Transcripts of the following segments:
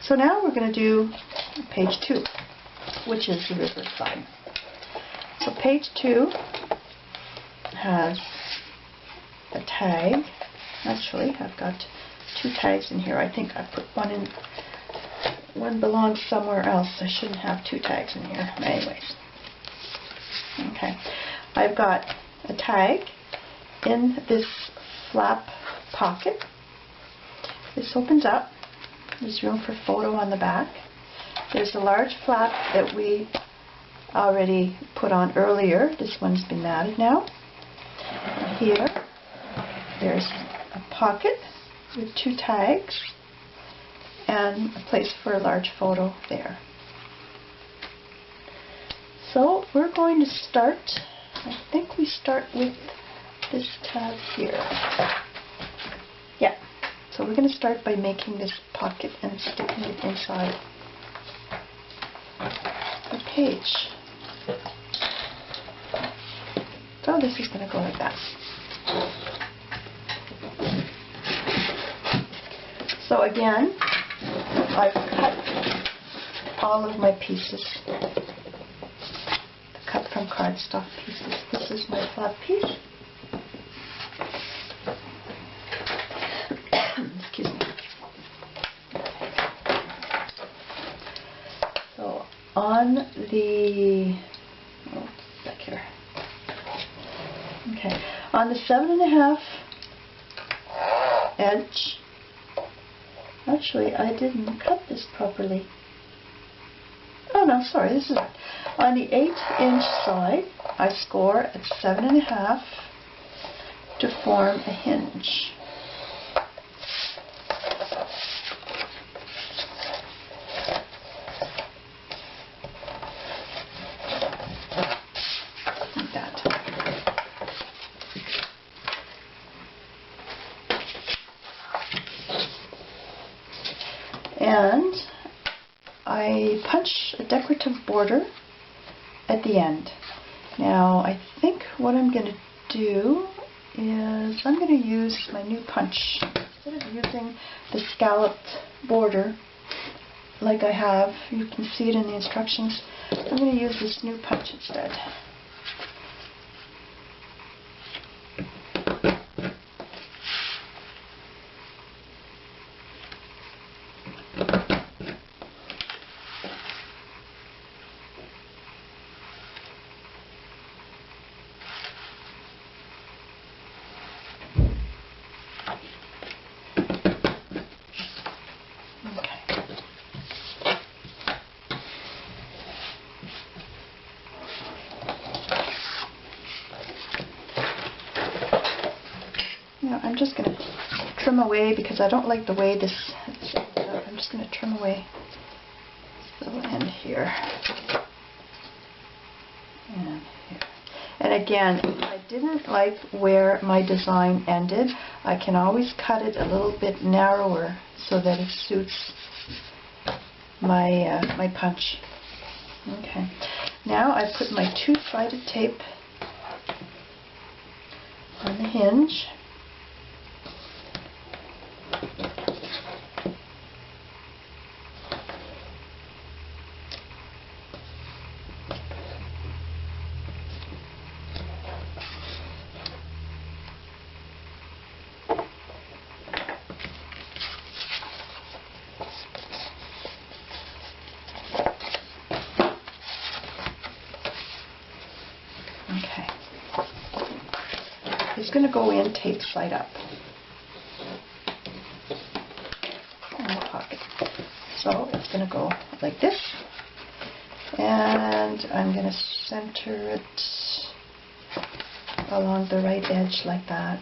So now we're going to do page 2, which is the reverse side. So page 2 has a tag. Actually, I've got 2 tags in here. I think I put one in. One belongs somewhere else. I shouldn't have 2 tags in here. Anyways. Okay. I've got a tag in this flap pocket. This opens up. There's room for photo on the back. There's a large flap that we already put on earlier. This one's been matted now. Here, there's a pocket with 2 tags and a place for a large photo there. So we're going to start, I think we start with this tab here. Yeah, so we're going to start by making this pocket and sticking it inside the page. So this is going to go like that. So again, I've cut all of my pieces, cut from cardstock pieces. This is my flap piece. Excuse me. So on the, back here. Okay, on the 7.5 edge, actually I didn't cut this properly. Oh no, sorry, this is it. On the 8-inch side, I score at 7.5 to form a hinge. Like that. And I punch a decorative border at the end. Now I think what I'm going to do is I'm going to use my new punch. Instead of using the scalloped border like I have, you can see it in the instructions, I'm going to use this new punch instead. I'm just going to trim away because I don't like the way this is set up. I'm just going to trim away this little end here and here. And again, if I didn't like where my design ended, I can always cut it a little bit narrower so that it suits my my punch. Okay. Now I put my 2-sided tape on the hinge. Okay. It's going to go in tape side up in the pocket. So it's going to go like this, and I'm going to center it along the right edge like that.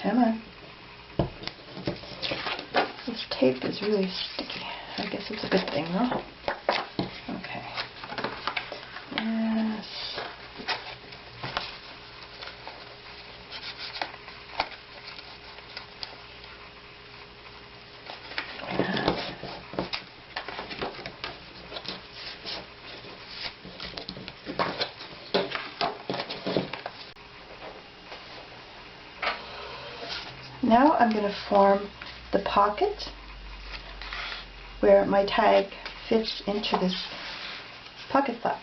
Come on. This tape is really sticky. I guess it's a good thing, though. Okay. Yes. Now I'm going to form the pocket where my tag fits into this pocket flap.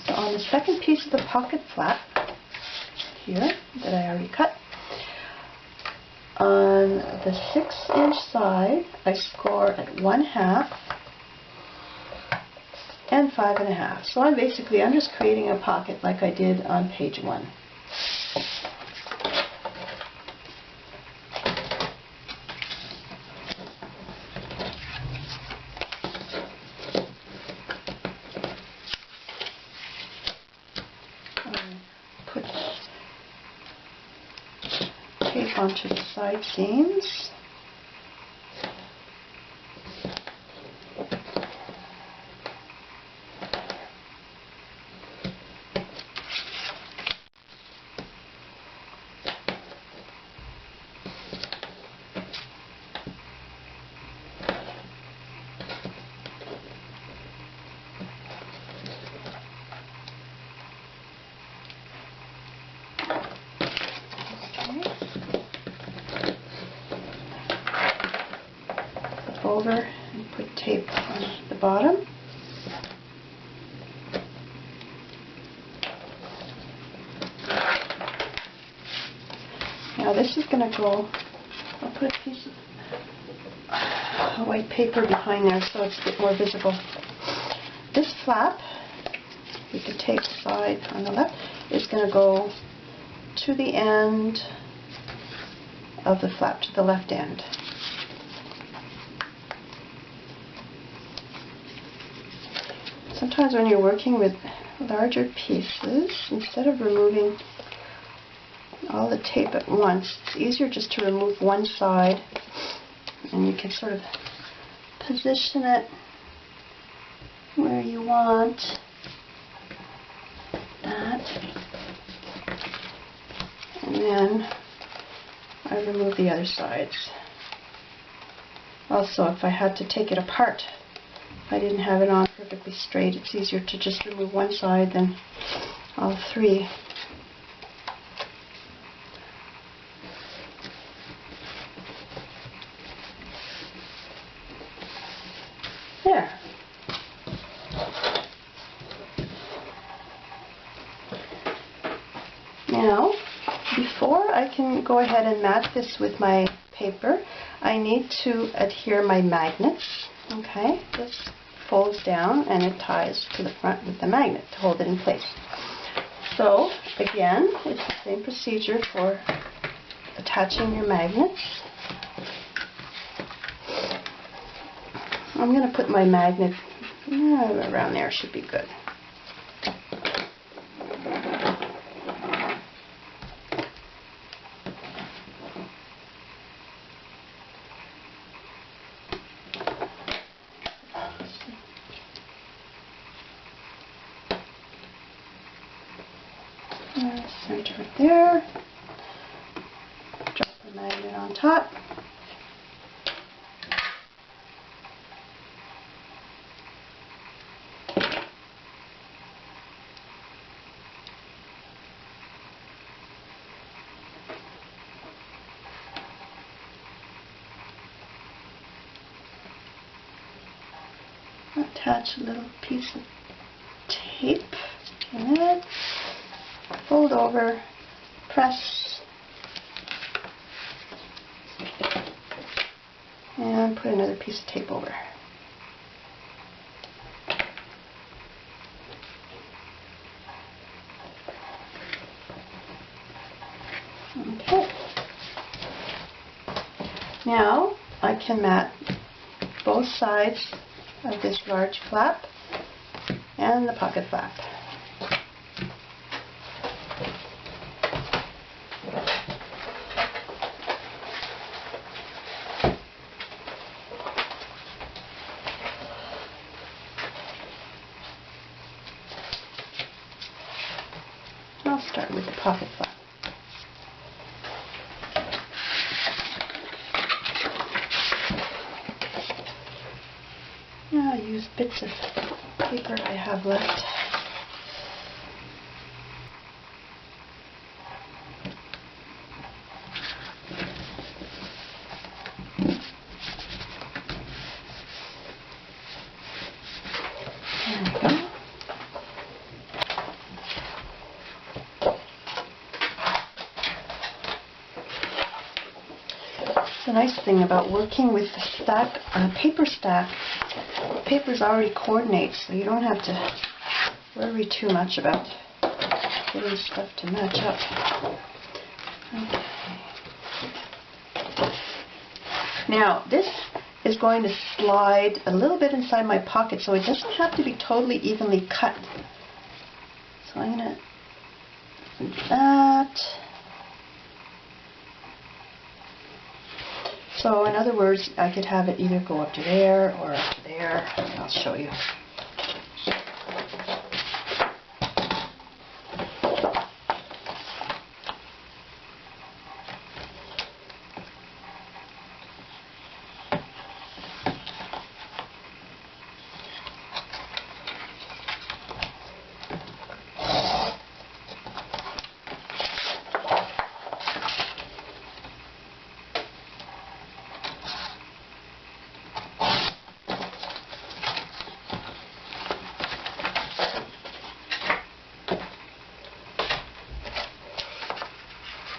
So on the second piece of the pocket flap here that I already cut, on the 6-inch side I score at 1/2 and 5.5. So I'm just creating a pocket like I did on page 1. Put tape onto the side seams. Over and put tape on the bottom. Now this is going to go, I'll put a piece of white paper behind there so it's a bit more visible. This flap, with the tape side on the left, is going to go to the end of the flap, to the left end. Sometimes when you're working with larger pieces, instead of removing all the tape at once, it's easier just to remove one side, and you can sort of position it where you want that. And then I remove the other sides. Also, if I had to take it apart, I didn't have it on perfectly straight, it's easier to just remove one side than all three. There. Now, before I can go ahead and mat this with my paper, I need to adhere my magnets. Okay, this folds down and it ties to the front with the magnet to hold it in place. So again, it's the same procedure for attaching your magnets. I'm going to put my magnet around there, should be good. Center it there. Drop the magnet on top. Attach a little piece of tape in it. Fold over, press, and put another piece of tape over. Okay. Now I can mat both sides of this large flap and the pocket flap. I'll start with the pocket flap. Now I'll use bits of paper I have left the nice thing about working with the stack, paper stack. The paper's already coordinated, so you don't have to worry too much about getting stuff to match up. Okay. Now, this is going to slide a little bit inside my pocket, so it doesn't have to be totally evenly cut. So I'm going to do that. So in other words, I could have it either go up to there or up to there. I'll show you.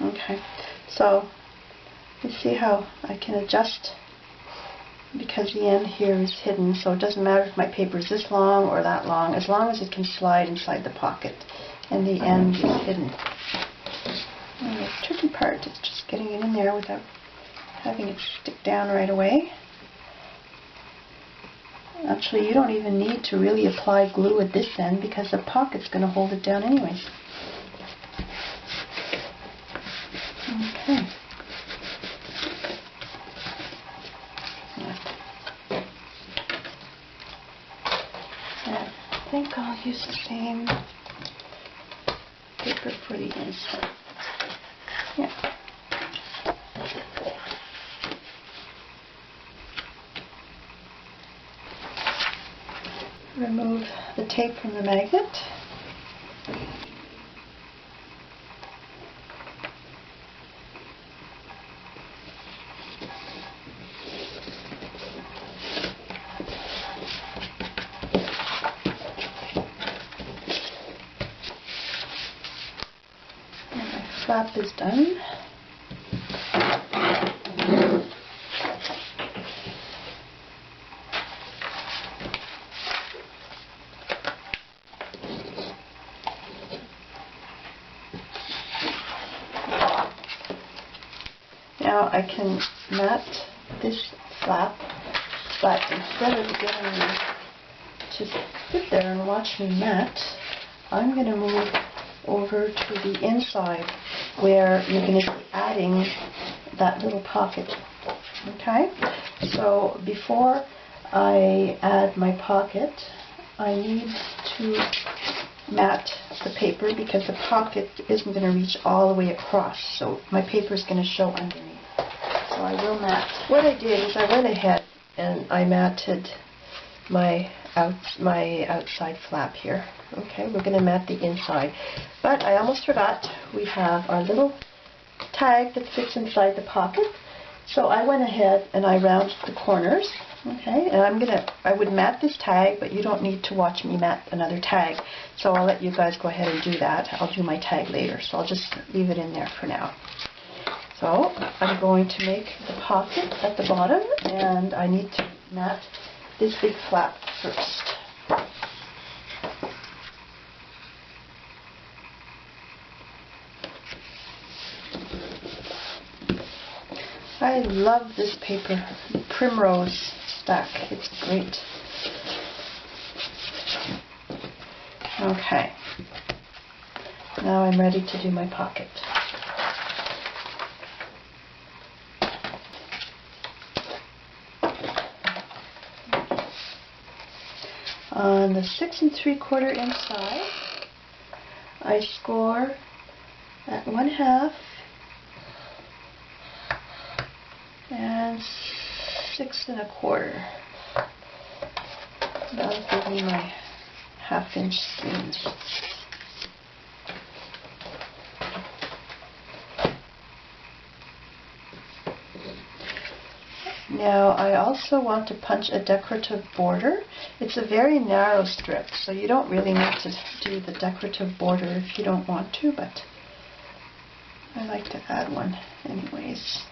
Okay, so you see how I can adjust because the end here is hidden, so it doesn't matter if my paper is this long or that long, as long as it can slide inside the pocket and the end is hidden. And the tricky part is just getting it in there without having it stick down right away. Actually, you don't even need to really apply glue at this end because the pocket's going to hold it down anyways. Okay. I think I'll use the same paper for the inside. Yeah. Remove the tape from the magnet. Flap is done. Now I can mat this flap, but instead of getting you to sit there and watch me mat, I'm going to move over to the inside where you're going to be adding that little pocket. Okay? So before I add my pocket, I need to mat the paper because the pocket isn't going to reach all the way across, so my paper is going to show underneath. So I will mat. What I did is I went ahead and I matted my outside flap here. Okay, we're going to mat the inside. But I almost forgot, we have our little tag that fits inside the pocket. So I went ahead and I rounded the corners. Okay, and I would mat this tag, but you don't need to watch me mat another tag. So I'll let you guys go ahead and do that. I'll do my tag later, so I'll just leave it in there for now. So I'm going to make the pocket at the bottom, and I need to mat this big flap first. I love this paper, Primrose stack. It's great. Okay. Now I'm ready to do my pocket. On the 6 3/4 inch side, I score at 1/2 and 6 1/4. That'll give me my 1/2 inch seams. Now I also want to punch a decorative border. It's a very narrow strip, so you don't really need to do the decorative border if you don't want to, but I like to add one anyways.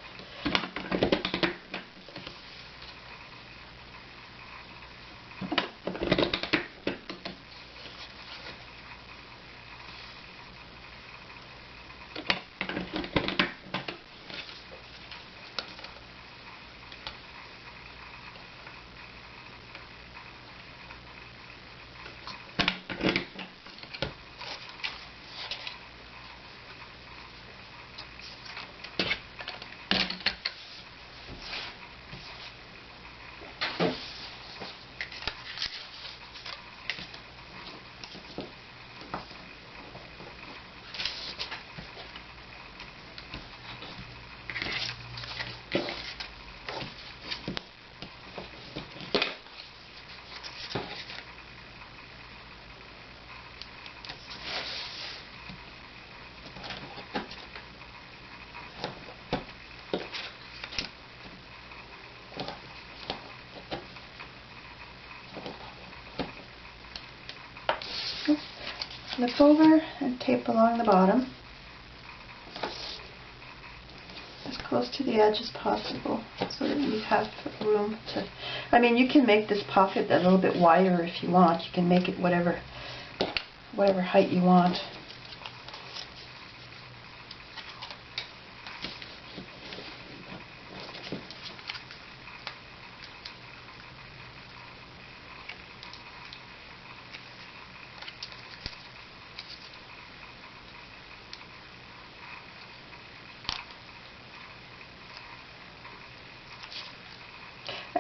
flip over and tape along the bottom as close to the edge as possible so that you have room to, I mean, you can make this pocket a little bit wider if you want. You can make it whatever height you want.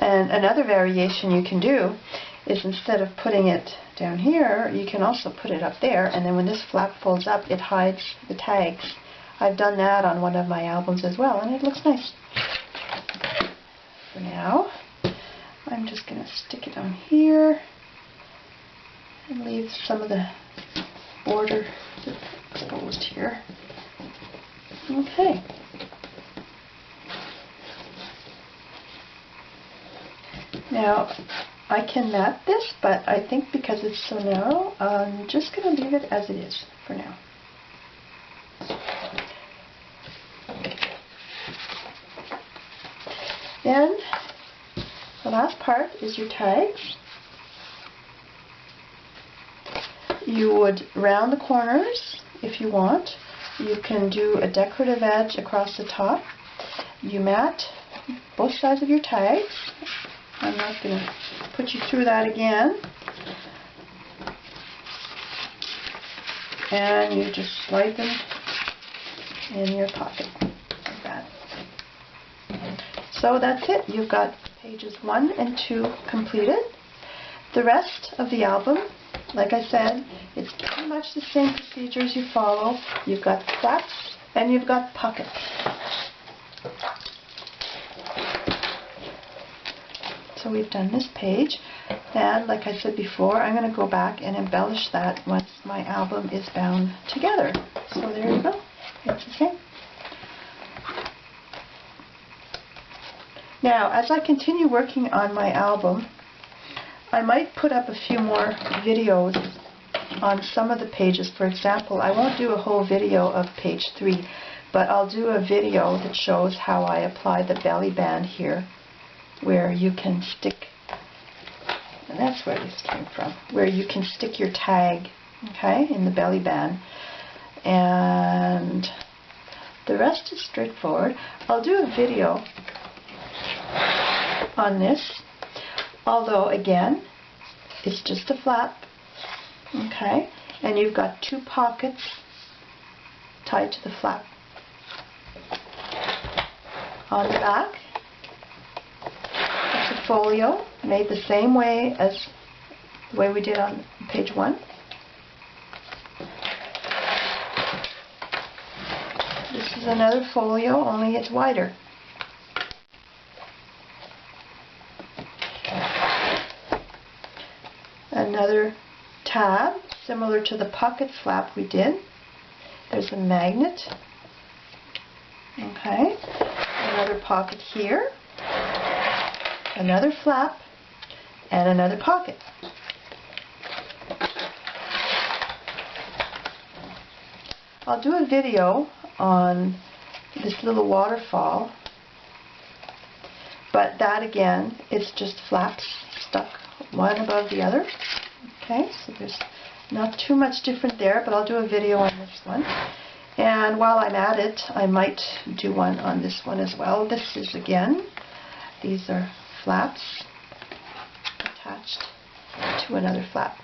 And another variation you can do is instead of putting it down here, you can also put it up there, and then when this flap folds up, it hides the tags. I've done that on one of my albums as well, and it looks nice. For now, I'm just going to stick it on here and leave some of the border exposed here. Okay. Now, I can mat this, but I think because it's so narrow, I'm just going to leave it as it is for now. Then, the last part is your tags. You would round the corners if you want. You can do a decorative edge across the top. You mat both sides of your tags. I'm not going to put you through that again. And you just slide them in your pocket like that. So that's it. You've got pages 1 and 2 completed. The rest of the album, like I said, it's pretty much the same procedures you follow. You've got flaps and you've got pockets. So we've done this page, and like I said before, I'm going to go back and embellish that once my album is bound together. So there you go. It's the same. Now, as I continue working on my album, I might put up a few more videos on some of the pages. For example, I won't do a whole video of page 3, but I'll do a video that shows how I apply the belly band here, where you can stick, and that's where this came from, where you can stick your tag, okay, in the belly band. And the rest is straightforward. I'll do a video on this, although again, it's just a flap, okay, and you've got 2 pockets tied to the flap. On the back, folio made the same way as the way we did on page 1. This is another folio, only it's wider. Another tab, similar to the pocket flap we did. There's a magnet. Okay. Another pocket here. Another flap, and another pocket. I'll do a video on this little waterfall, but that again, it's just flaps stuck one above the other. Okay, so there's not too much different there, but I'll do a video on this one. And while I'm at it, I might do one on this one as well. This is again, these are flaps attached to another flap.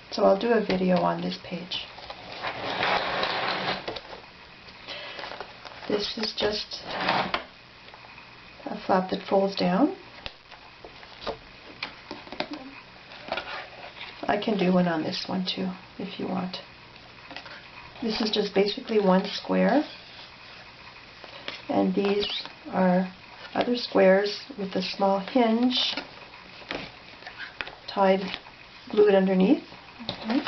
So I'll do a video on this page. This is just a flap that folds down. I can do one on this one too, if you want. This is just basically one square, and these are other squares with a small hinge tied, glued underneath. Okay.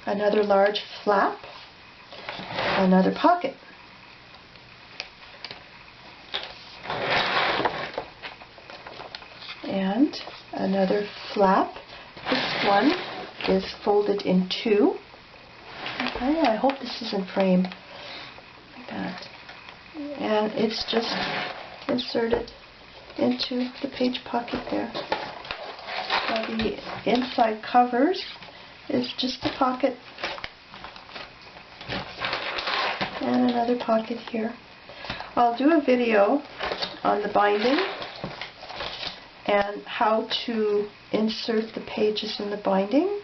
Another large flap, another pocket. And another flap with one is folded in two. Okay, I hope this is in frame like that. And it's just inserted into the page pocket there. So the inside covers is just a pocket and another pocket here. I'll do a video on the binding and how to insert the pages in the binding,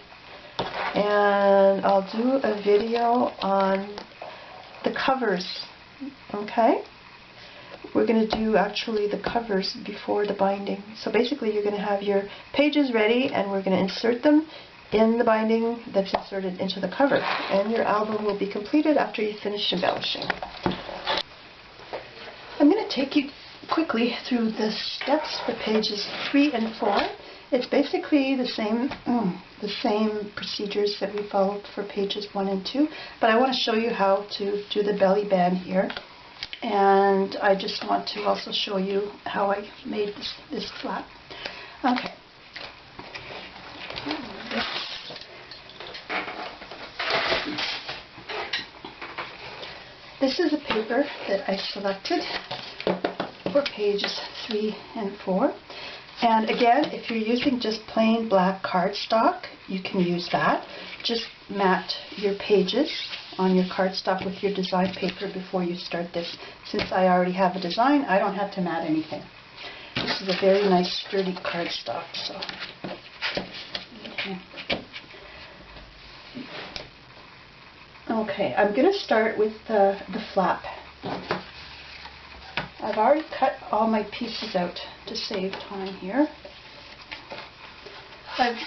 and I'll do a video on the covers. Okay? We're going to do actually the covers before the binding. So basically you're going to have your pages ready and we're going to insert them in the binding that's inserted into the cover, and your album will be completed after you finish embellishing. I'm going to take you quickly through the steps for pages 3 and 4. It's basically the same procedures that we followed for pages 1 and 2, but I want to show you how to do the belly band here, and I just want to also show you how I made this flap. Okay. This is a paper that I selected for pages 3 and 4. And again, if you're using just plain black cardstock, you can use that. Just mat your pages on your cardstock with your design paper before you start this. Since I already have a design, I don't have to mat anything. This is a very nice sturdy cardstock. So, okay, I'm going to start with the flap. I've already cut all my pieces out to save time here. I've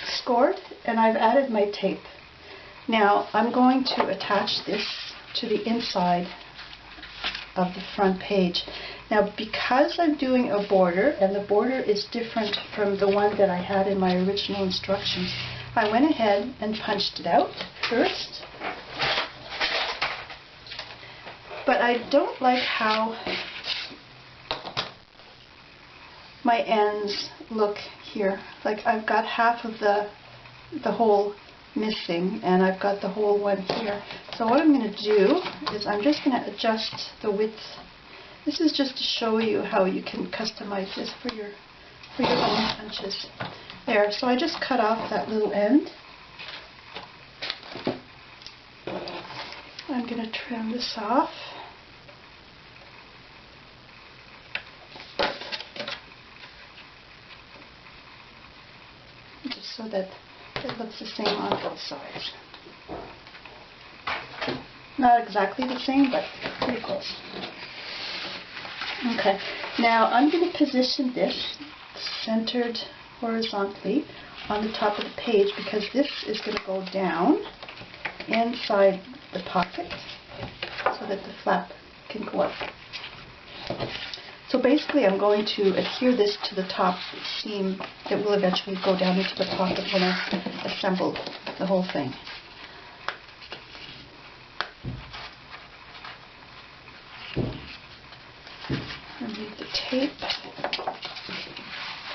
scored and I've added my tape. Now I'm going to attach this to the inside of the front page. Now because I'm doing a border, and the border is different from the one that I had in my original instructions, I went ahead and punched it out first. But I don't like how my ends look here. Like I've got half of the hole missing, and I've got the whole one here. So what I'm going to do is I'm just going to adjust the width. This is just to show you how you can customize this for your own punches. There, so I just cut off that little end. I'm going to trim this off. Just so that it looks the same on both sides. Not exactly the same, but pretty close. Okay, now I'm going to position this centered horizontally on the top of the page, because this is going to go down inside the pocket so that the flap can go up. So basically I'm going to adhere this to the top seam that will eventually go down into the pocket when I assemble the whole thing. Remove the tape,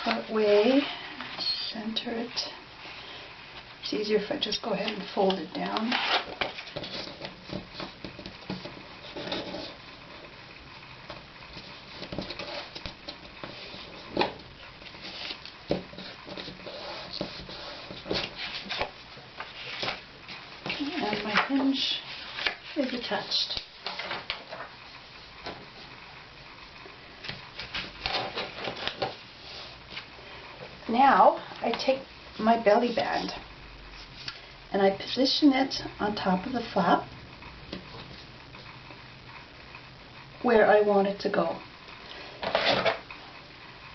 part way, center it. It's easier if I just go ahead and fold it down. And my hinge is attached. Now I take my belly band and I position it on top of the flap where I want it to go.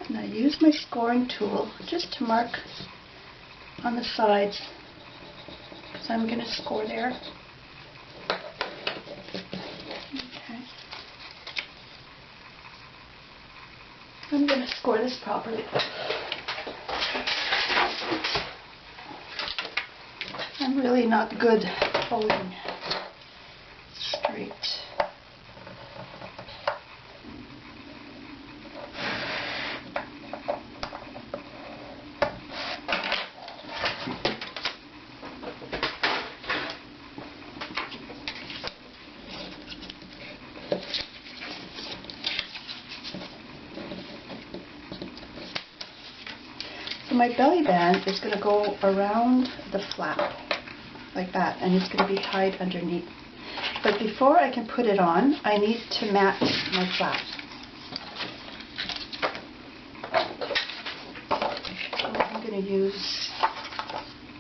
And I use my scoring tool just to mark on the sides, because I'm going to score there. Okay. I'm going to score this properly. I'm really not good holding straight. So my belly band is going to go around the flap like that, and it's going to be tied underneath. But before I can put it on, I need to mat my flap. So I'm going to use,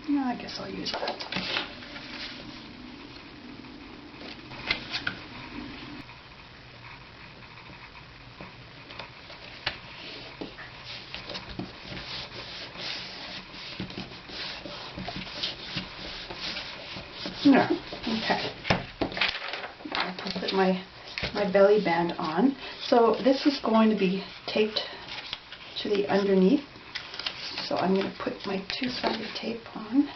I guess I'll use that. No, okay. I can put my belly band on. So this is going to be taped to the underneath. So I'm going to put my two-sided tape on.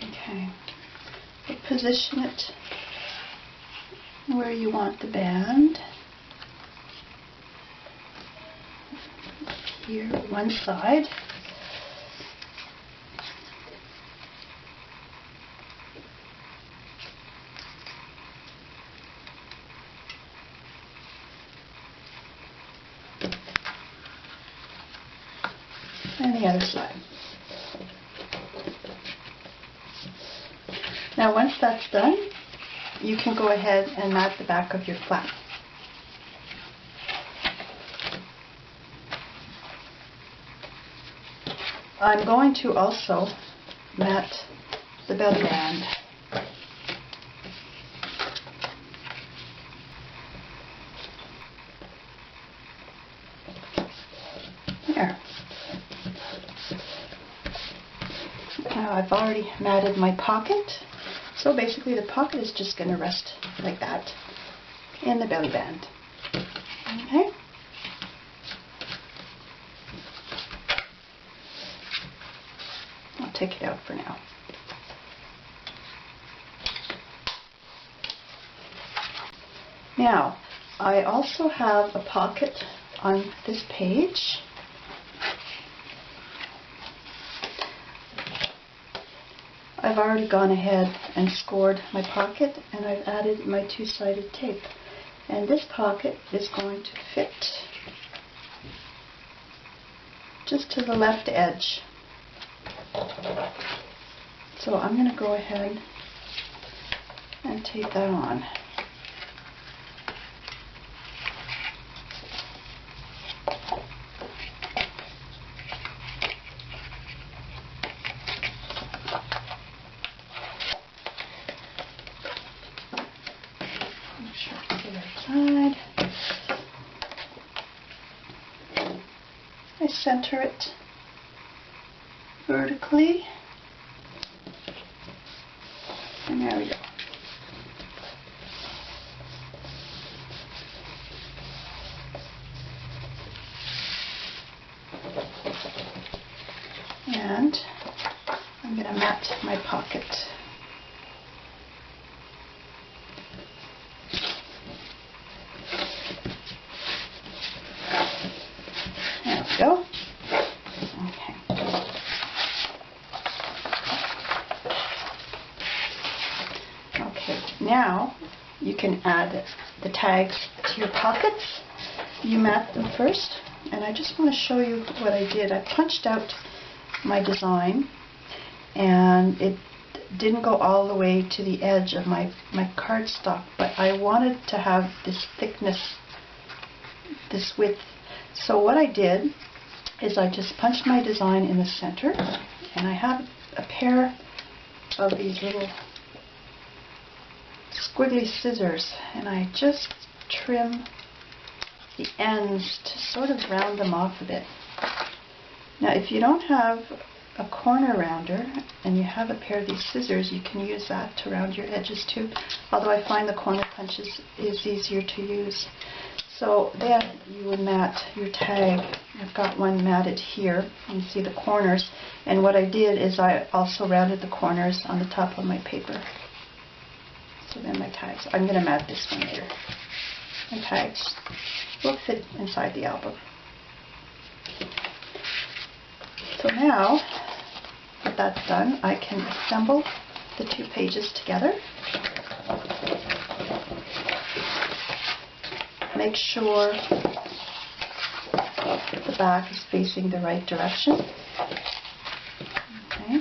Okay, so position it where you want the band. Here, one side. And the other side. Now once that's done, you can go ahead and mat the back of your flap. I'm going to also mat the belly band. There. Now I've already matted my pocket. So basically the pocket is just going to rest like that in the belly band. Okay? I'll take it out for now. Now, I also have a pocket on this page. I've already gone ahead and scored my pocket, and I've added my two-sided tape. And this pocket is going to fit just to the left edge. So I'm going to go ahead and tape that on. Side. I center it vertically, and there we go. And I'm going to mat my pocket. Go. Okay. Okay, now you can add the tags to your pockets. You mat them first, and I just want to show you what I did. I punched out my design, and it didn't go all the way to the edge of my cardstock, but I wanted to have this thickness, this width. So what I did is I just punched my design in the center, and I have a pair of these little squiggly scissors, and I just trim the ends to sort of round them off a bit. Now if you don't have a corner rounder and you have a pair of these scissors, you can use that to round your edges too. Although I find the corner punches is easier to use. So then you would mat your tag. I've got one matted here. You see the corners. And what I did is I also rounded the corners on the top of my paper. So then my tags. I'm going to mat this one later. My tags will fit inside the album. So now that that's done, I can assemble the two pages together. Make sure the back is facing the right direction. Okay.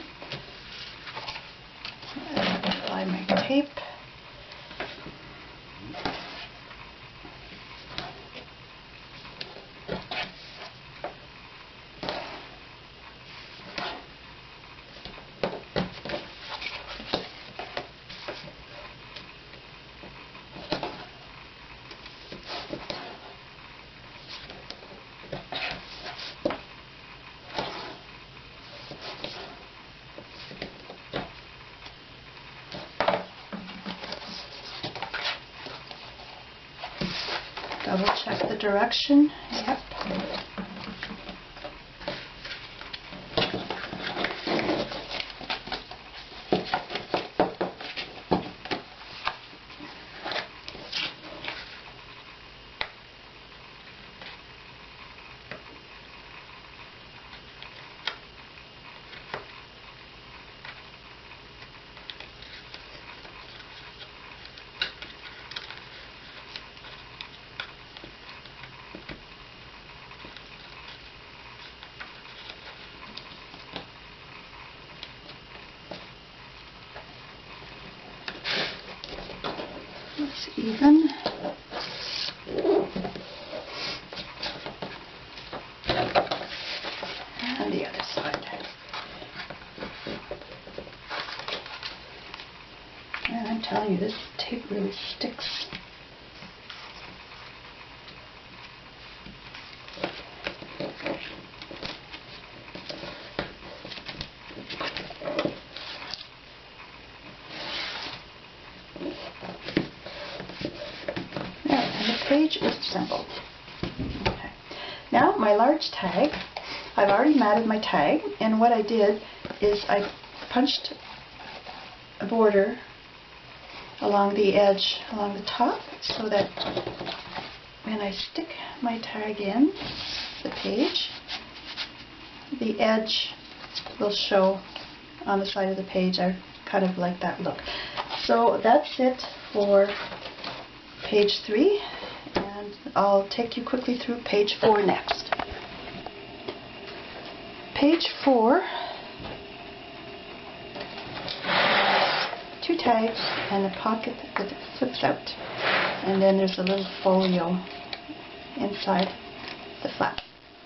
Apply my tape. Double check the direction. Yep. Looks even. And the other side. And I'm telling you, this tape really sticks. Page is assembled. Okay. Now my large tag, I've already matted my tag, and what I did is I punched a border along the edge, along the top, so that when I stick my tag in the page, the edge will show on the side of the page. I kind of like that look. So that's it for page 3. And I'll take you quickly through page 4 next. Page 4, two tags and a pocket that flips out. And then there's a little folio inside the flap.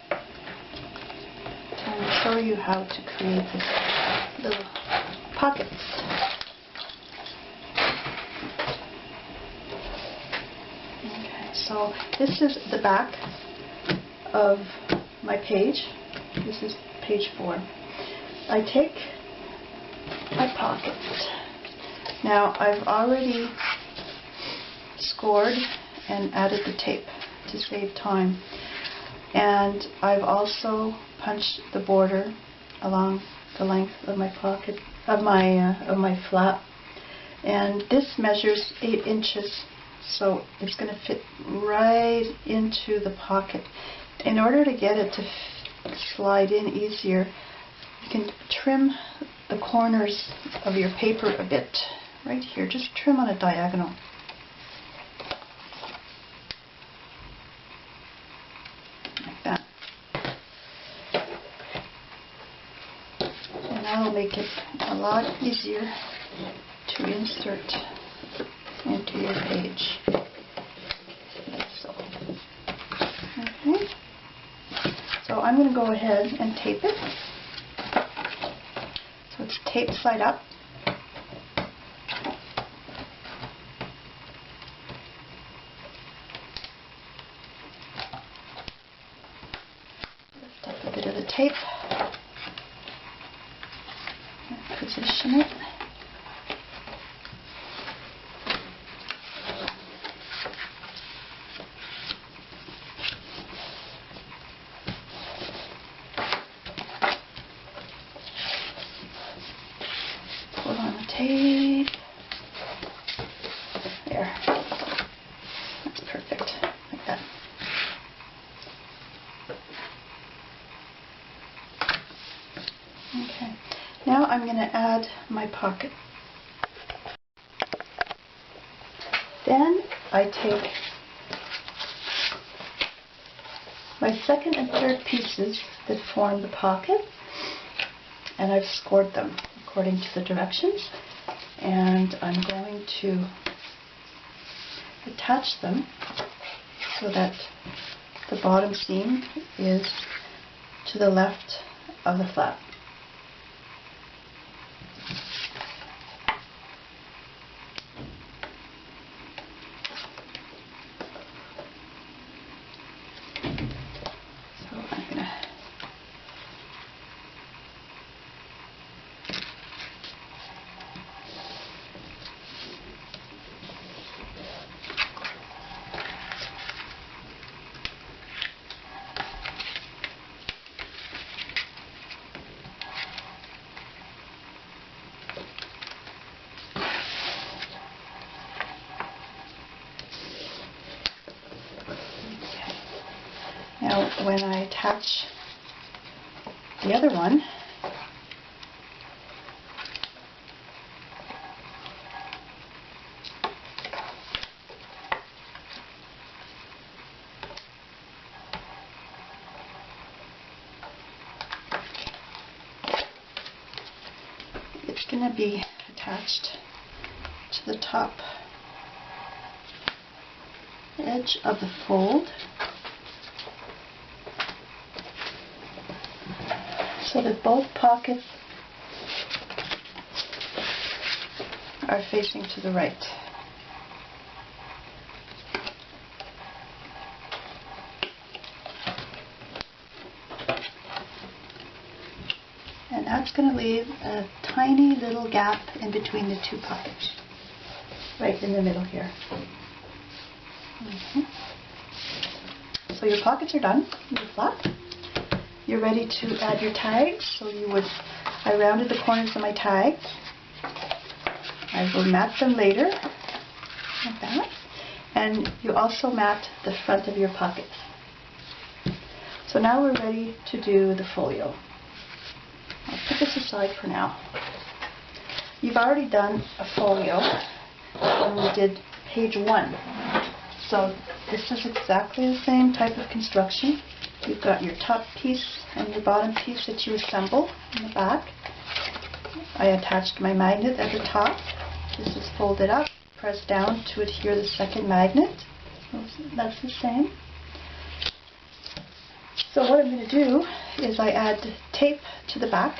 So I'm going to show you how to create this little pockets. So this is the back of my page. This is page 4. I take my pockets. Now I've already scored and added the tape to save time. And I've also punched the border along the length of my pocket, of my flap. And this measures 8 inches. So it's going to fit right into the pocket. In order to get it to slide in easier, you can trim the corners of your paper a bit. Right here, just trim on a diagonal. Like that. And that'll make it a lot easier to insert into your page. Okay. So I'm going to go ahead and tape it. So it's taped side up. Lift up a bit of the tape. tape. There. That's perfect. Like that. Okay. Now I'm going to add my pocket. Then I take my second and third pieces that form the pocket, and I've scored them according to the directions, and I'm going to attach them so that the bottom seam is to the left of the flap. So I'm going to Now, when I attach the other one, it's going to be attached to the top edge of the fold, so that both pockets are facing to the right. And that's going to leave a tiny little gap in between the two pockets, right in the middle here. So your pockets are done, your flap. You're ready to add your tags. So I rounded the corners of my tags. I will mat them later, like that. And you also mat the front of your pockets. So now we're ready to do the folio. I'll put this aside for now. You've already done a folio when we did page 1. So this is exactly the same type of construction. You've got your top piece and your bottom piece that you assemble in the back. I attached my magnet at the top. This is folded up, pressed down to adhere the second magnet. That's the same. So what I'm going to do is I add tape to the back,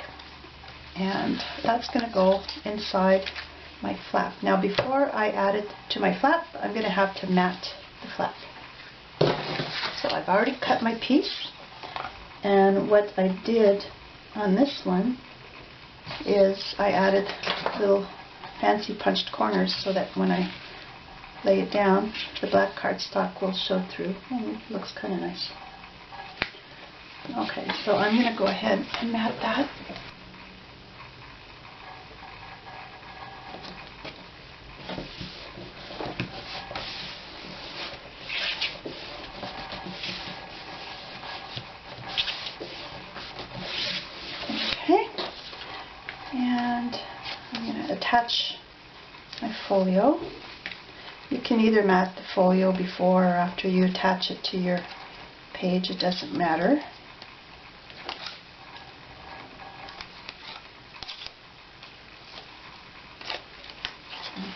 and that's going to go inside my flap. Now before I add it to my flap, I'm going to have to mat the flap. So I've already cut my piece, and what I did on this one is I added little fancy punched corners so that when I lay it down, the black cardstock will show through, and it looks kind of nice. Okay, so I'm going to go ahead and mat that. And I'm going to attach my folio. You can either mat the folio before or after you attach it to your page, it doesn't matter.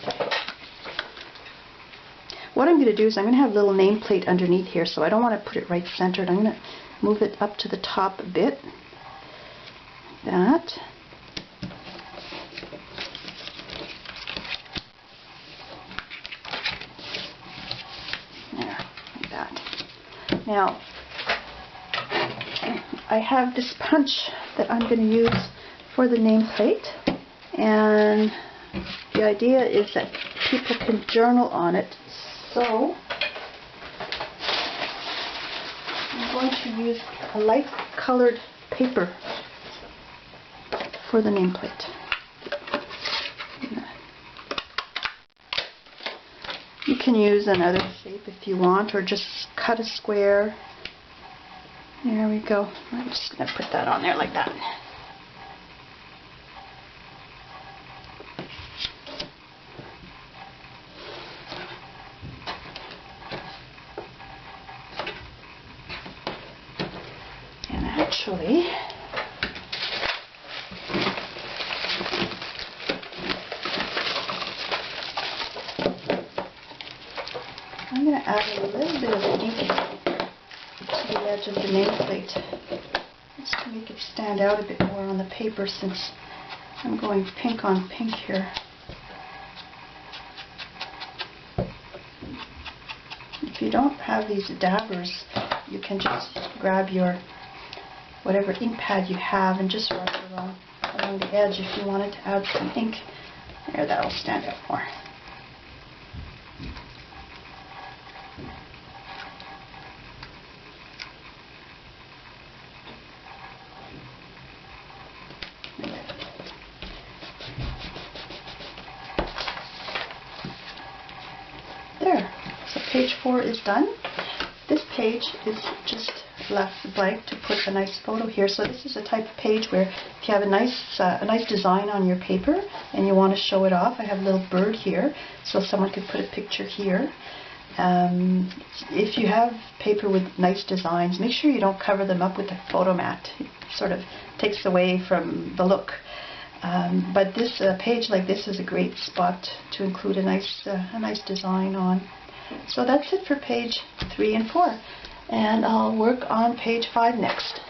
Okay. What I'm going to do is I'm going to have a little nameplate underneath here, so I don't want to put it right centered. I'm going to move it up to the top a bit, like that. Now, I have this punch that I'm going to use for the nameplate, and the idea is that people can journal on it. So, I'm going to use a light colored paper for the nameplate. You can use another shape if you want, or just cut a square. There we go. I'm just going to put that on there like that. And actually, I'm going to add a little bit of ink to the edge of the nameplate just to make it stand out a bit more on the paper, since I'm going pink on pink here. If you don't have these dabbers, you can just grab your whatever ink pad you have and just rub it along the edge if you wanted to add some ink. There, that'll stand out more. There, so page 4 is done. This page is just left blank to put a nice photo here. So this is a type of page where if you have a nice design on your paper and you want to show it off, I have a little bird here, so someone could put a picture here. If you have paper with nice designs, make sure you don't cover them up with a photo mat. It sort of takes away from the look. But this page like this is a great spot to include a nice design on. So that's it for page 3 and 4. And I'll work on page 5 next.